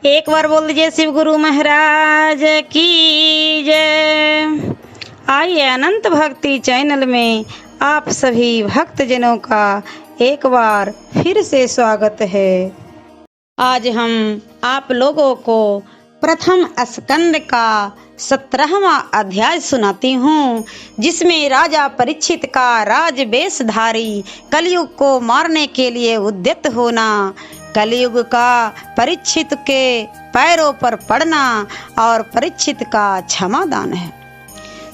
एक बार बोल दीजिए शिव गुरु महाराज की जय। आइए अनंत भक्ति चैनल में आप सभी भक्तजनों का एक बार फिर से स्वागत है। आज हम आप लोगों को प्रथम स्कंद का 17वां अध्याय सुनाती हूँ, जिसमें राजा परीक्षित का राजवेशधारी कलयुग को मारने के लिए उद्यत होना, कलयुग का परीक्षित के पैरों पर पड़ना और परीक्षित का क्षमादान है।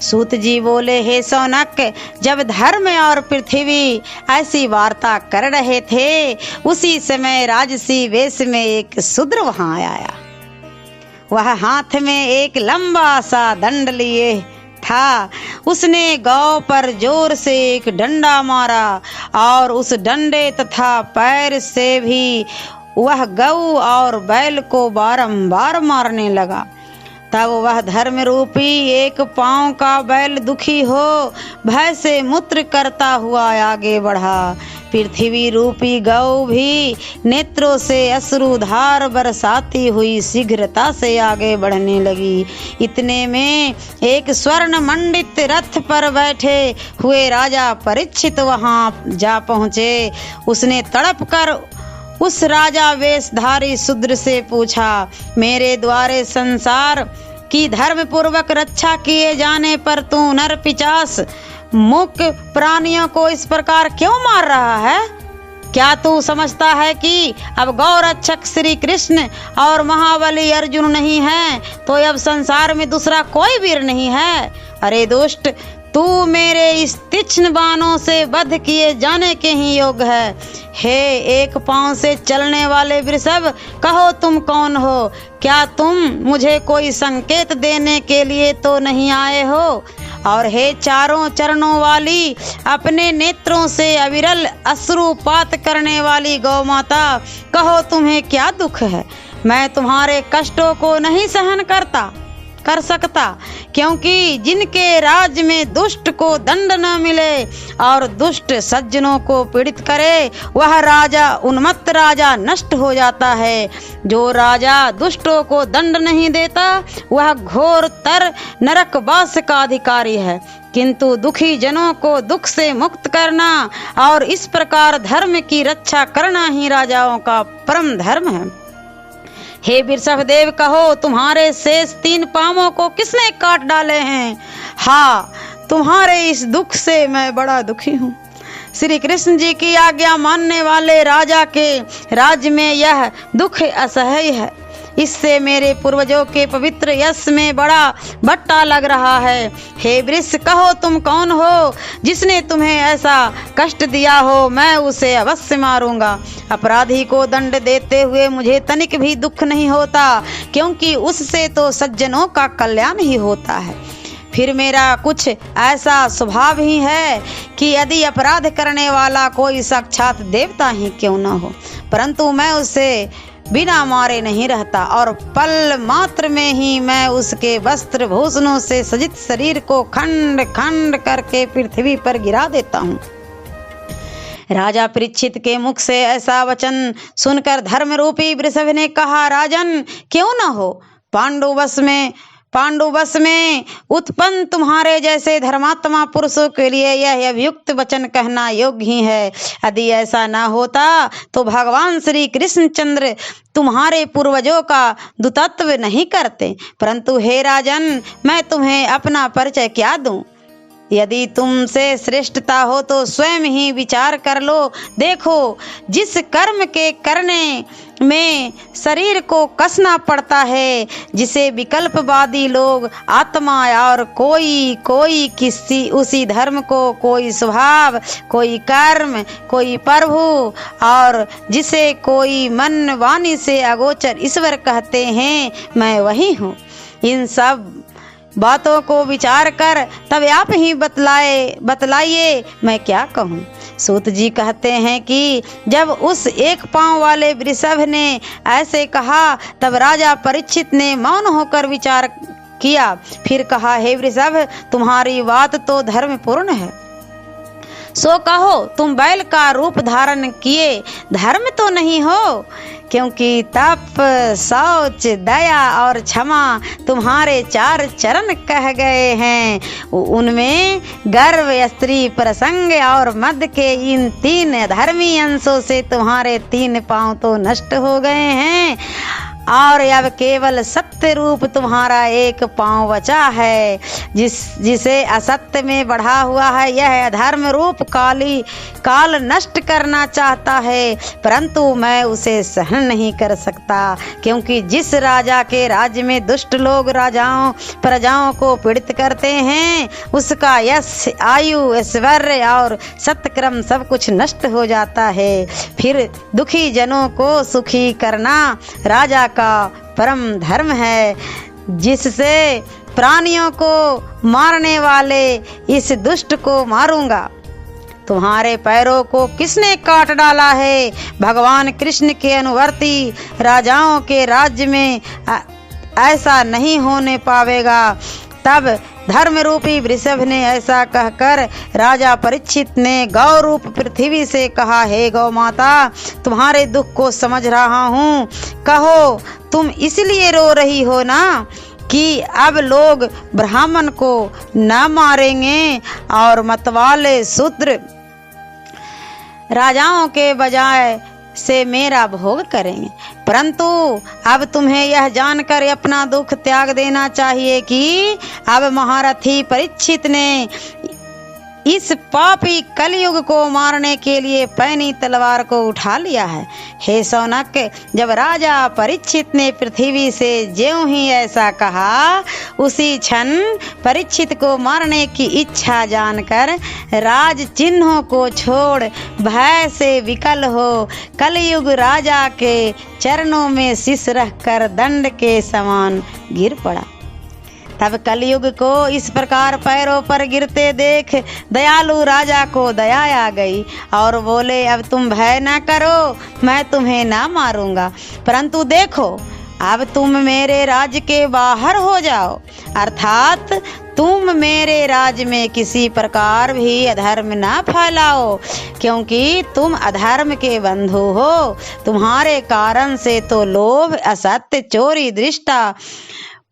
सूत जी बोले, हे सौनक, जब धर्म और पृथ्वी ऐसी वार्ता कर रहे थे, उसी समय राजसी वेश में एक शूद्र वहां आया। वह हाथ में एक लंबा सा दंड लिए था। उसने गौ पर जोर से एक डंडा मारा और उस डंडे तथा पैर से भी वह गऊ और बैल को बारंबार मारने लगा। तब वह धर्म रूपी एक पांव का बैल दुखी हो भय से मूत्र करता हुआ आगे बढ़ा। पृथ्वी रूपी गौ भी नेत्रों से अश्रुधार बरसाती हुई शीघ्रता से आगे बढ़ने लगी। इतने में एक स्वर्ण मंडित रथ पर बैठे हुए राजा परीक्षित वहां जा पहुंचे। उसने तड़प कर उस राजा वेशधारी शूद्र से पूछा, मेरे द्वारे संसार की धर्म पूर्वक रक्षा किए जाने पर तू नर पिशाच मुख प्राणियों को इस प्रकार क्यों मार रहा है? क्या तू समझता है कि अब गौ रक्षक श्री कृष्ण और महाबली अर्जुन नहीं है तो अब संसार में दूसरा कोई वीर नहीं है? अरे दुष्ट, तू मेरे इस तीक्ष्ण बाणों से वध किए जाने के ही योग्य है। हे एक पांव से चलने वाले वृषभ, कहो तुम कौन हो? क्या तुम मुझे कोई संकेत देने के लिए तो नहीं आए हो? और हे चारों चरणों वाली, अपने नेत्रों से अविरल अश्रुपात करने वाली गौ माता, कहो तुम्हें क्या दुख है? मैं तुम्हारे कष्टों को नहीं सहन कर सकता, क्योंकि जिनके राज्य में दुष्ट को दंड न मिले और दुष्ट सज्जनों को पीड़ित करे, वह राजा उन्मत्त राजा नष्ट हो जाता है। जो राजा दुष्टों को दंड नहीं देता, वह घोरतर नरकवास का अधिकारी है। किंतु दुखी जनों को दुख से मुक्त करना और इस प्रकार धर्म की रक्षा करना ही राजाओं का परम धर्म है। हे वृषभ देव, कहो तुम्हारे शेष 3 पांवों को किसने काट डाले हैं? हाँ, तुम्हारे इस दुख से मैं बड़ा दुखी हूँ। श्री कृष्ण जी की आज्ञा मानने वाले राजा के राज्य में यह दुख असह्य है। इससे मेरे पूर्वजों के पवित्र यश में बड़ा भट्टा लग रहा है। हे वृष, कहो तुम कौन हो जिसने तुम्हें ऐसा कष्ट दिया हो? मैं उसे अवश्य मारूंगा। अपराधी को दंड देते हुए मुझे तनिक भी दुख नहीं होता, क्योंकि उससे तो सज्जनों का कल्याण ही होता है। फिर मेरा कुछ ऐसा स्वभाव ही है कि यदि अपराध करने वाला कोई साक्षात देवता ही क्यों न हो, परंतु मैं उसे बिना मारे नहीं रहता और पल मात्र में ही मैं उसके वस्त्र भूषणों से सजित शरीर को खंड खंड करके पृथ्वी पर गिरा देता हूँ। राजा परीक्षित के मुख से ऐसा वचन सुनकर धर्म रूपी वृषभ ने कहा, राजन, क्यों न हो? पांडुवश में उत्पन्न तुम्हारे जैसे धर्मात्मा पुरुषों के लिए यह अभियुक्त वचन कहना योग्य ही है। यदि ऐसा न होता तो भगवान श्री कृष्णचंद्र तुम्हारे पूर्वजों का दुतत्व नहीं करते। परंतु हे राजन, मैं तुम्हें अपना परिचय क्या दूं? यदि तुमसे श्रेष्ठता हो तो स्वयं ही विचार कर लो। देखो, जिस कर्म के करने में शरीर को कसना पड़ता है, जिसे विकल्पवादी लोग आत्मा और कोई किसी उसी धर्म को, कोई स्वभाव, कोई कर्म, कोई प्रभु और जिसे कोई मन वाणी से अगोचर ईश्वर कहते हैं, मैं वही हूँ। इन सब बातों को विचार कर तब आप ही बतलाइए मैं क्या कहूँ। सूत जी कहते हैं कि जब उस एक पांव वाले वृषभ ने ऐसे कहा, तब राजा परीक्षित ने मौन होकर विचार किया। फिर कहा, हे वृषभ, तुम्हारी बात तो धर्मपूर्ण है। सो कहो तुम बैल का रूप धारण किए धर्म तो नहीं हो, क्योंकि तप, शौच, दया और क्षमा तुम्हारे 4 चरण कह गए हैं। उनमें गर्भ, स्त्री प्रसंग और मद के इन 3 धर्मी अंशों से तुम्हारे 3 पांव तो नष्ट हो गए हैं और अब केवल सत्य रूप तुम्हारा 1 पांव बचा है, जिसे असत्य में बढ़ा हुआ है। यह अधर्म रूप काल नष्ट करना चाहता है, परंतु मैं उसे सहन नहीं कर सकता, क्योंकि जिस राजा के राज्य में दुष्ट लोग प्रजाओं को पीड़ित करते हैं, उसका यश, आयु, ऐश्वर्य और सत्क्रम सब कुछ नष्ट हो जाता है। फिर दुखी जनों को सुखी करना राजा का परम धर्म है। जिससे प्राणियों को मारने वाले इस दुष्ट को मारूंगा। तुम्हारे पैरों को किसने काट डाला है? भगवान कृष्ण के अनुवर्ती राजाओं के राज्य में ऐसा नहीं होने पावेगा। तब धर्म रूपी वृषभ ने ऐसा कहकर राजा परीक्षित ने गौ रूप पृथ्वी से कहा, हे गौ माता, तुम्हारे दुख को समझ रहा हूँ। कहो तुम इसलिए रो रही हो ना कि अब लोग ब्राह्मण को न मारेंगे और मतवाले शूद्र राजाओं के बजाय से मेरा भोग करेंगे। परंतु अब तुम्हें यह जानकर अपना दुख त्याग देना चाहिए कि अब महारथी परीक्षित ने इस पापी कलयुग को मारने के लिए पैनी तलवार को उठा लिया है। हे शौनक, जब राजा परीक्षित ने पृथ्वी से ज्यों ही ऐसा कहा, उसी क्षण परीक्षित को मारने की इच्छा जानकर राज चिन्हों को छोड़ भय से विकल हो कलयुग राजा के चरणों में शीश रखकर दंड के समान गिर पड़ा। तब कलयुग को इस प्रकार पैरों पर गिरते देख दयालु राजा को दया आ गई और बोले, अब तुम भय न करो, मैं तुम्हें ना मारूंगा, परंतु देखो अब तुम मेरे राज्य के बाहर हो जाओ, अर्थात तुम मेरे राज्य में किसी प्रकार भी अधर्म ना फैलाओ, क्योंकि तुम अधर्म के बंधु हो। तुम्हारे कारण से तो लोभ, असत्य, चोरी, दृष्टा,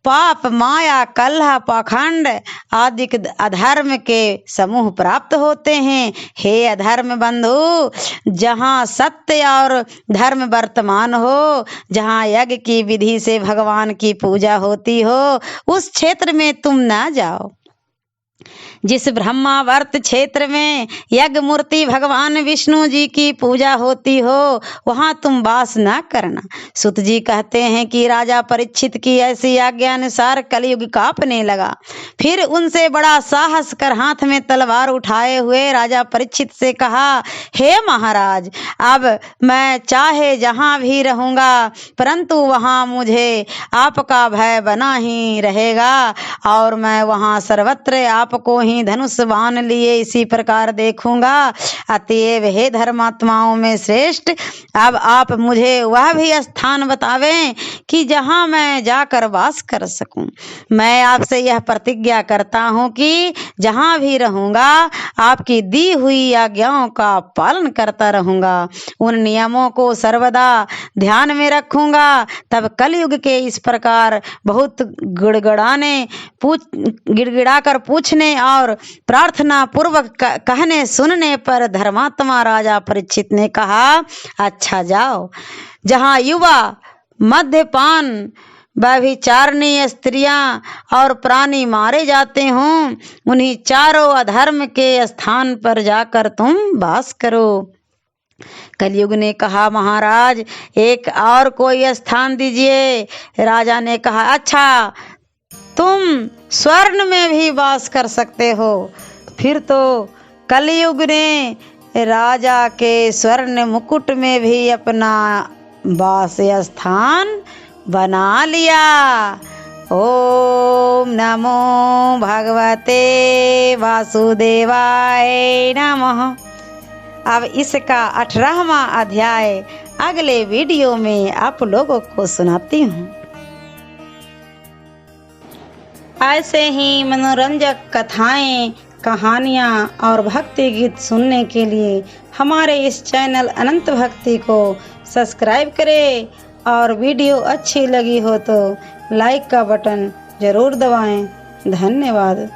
पाप, माया, कलह, पाखंड आदि अधर्म के समूह प्राप्त होते हैं। हे अधर्म बंधु, जहाँ सत्य और धर्म वर्तमान हो, जहाँ यज्ञ की विधि से भगवान की पूजा होती हो, उस क्षेत्र में तुम ना जाओ। जिस ब्रह्मावर्त क्षेत्र में यज्ञ मूर्ति भगवान विष्णु जी की पूजा होती हो, वहां तुम वास न करना। सुत जी कहते हैं कि राजा परीक्षित की ऐसी आज्ञा अनुसार कलयुग कांपने लगा। फिर उनसे बड़ा साहस कर हाथ में तलवार उठाए हुए राजा परीक्षित से कहा, हे महाराज, अब मैं चाहे जहां भी रहूंगा, परंतु वहां मुझे आपका भय बना ही रहेगा और मैं वहां सर्वत्र आपको ही धनुष बाण लिए इसी प्रकार देखूंगा। अतएव हे धर्मात्माओं में श्रेष्ठ, अब आप मुझे वह भी स्थान बतावें कि जहां मैं जाकर वास कर सकूं। मैं आपसे यह प्रतिज्ञा करता हूं कि जहां भी रहूंगा, आपकी दी हुई आज्ञाओं का पालन करता रहूंगा, उन नियमों को सर्वदा ध्यान में रखूंगा। तब कलयुग के इस प्रकार बहुत गिड़गिड़ा कर पूछने और प्रार्थना पूर्वक कहने सुनने पर धर्मात्मा राजा परीक्षित ने कहा, अच्छा जाओ, जहां युवा, मद्यपान, व्यभिचारिणी स्त्रियां और प्राणी मारे जाते हों, उन्हीं चारों अधर्म के स्थान पर जाकर तुम वास करो। कलयुग ने कहा, महाराज एक और कोई स्थान दीजिए। राजा ने कहा, अच्छा तुम स्वर्ण में भी वास कर सकते हो। फिर तो कलयुग ने राजा के स्वर्ण मुकुट में भी अपना वास स्थान बना लिया। ओम नमो भगवते वासुदेवाय नमः। अब इसका 18वां अध्याय अगले वीडियो में आप लोगों को सुनाती हूँ। ऐसे ही मनोरंजक कथाएं कहानियाँ और भक्ति गीत सुनने के लिए हमारे इस चैनल अनंत भक्ति को सब्सक्राइब करें और वीडियो अच्छी लगी हो तो लाइक का बटन ज़रूर दबाएं। धन्यवाद।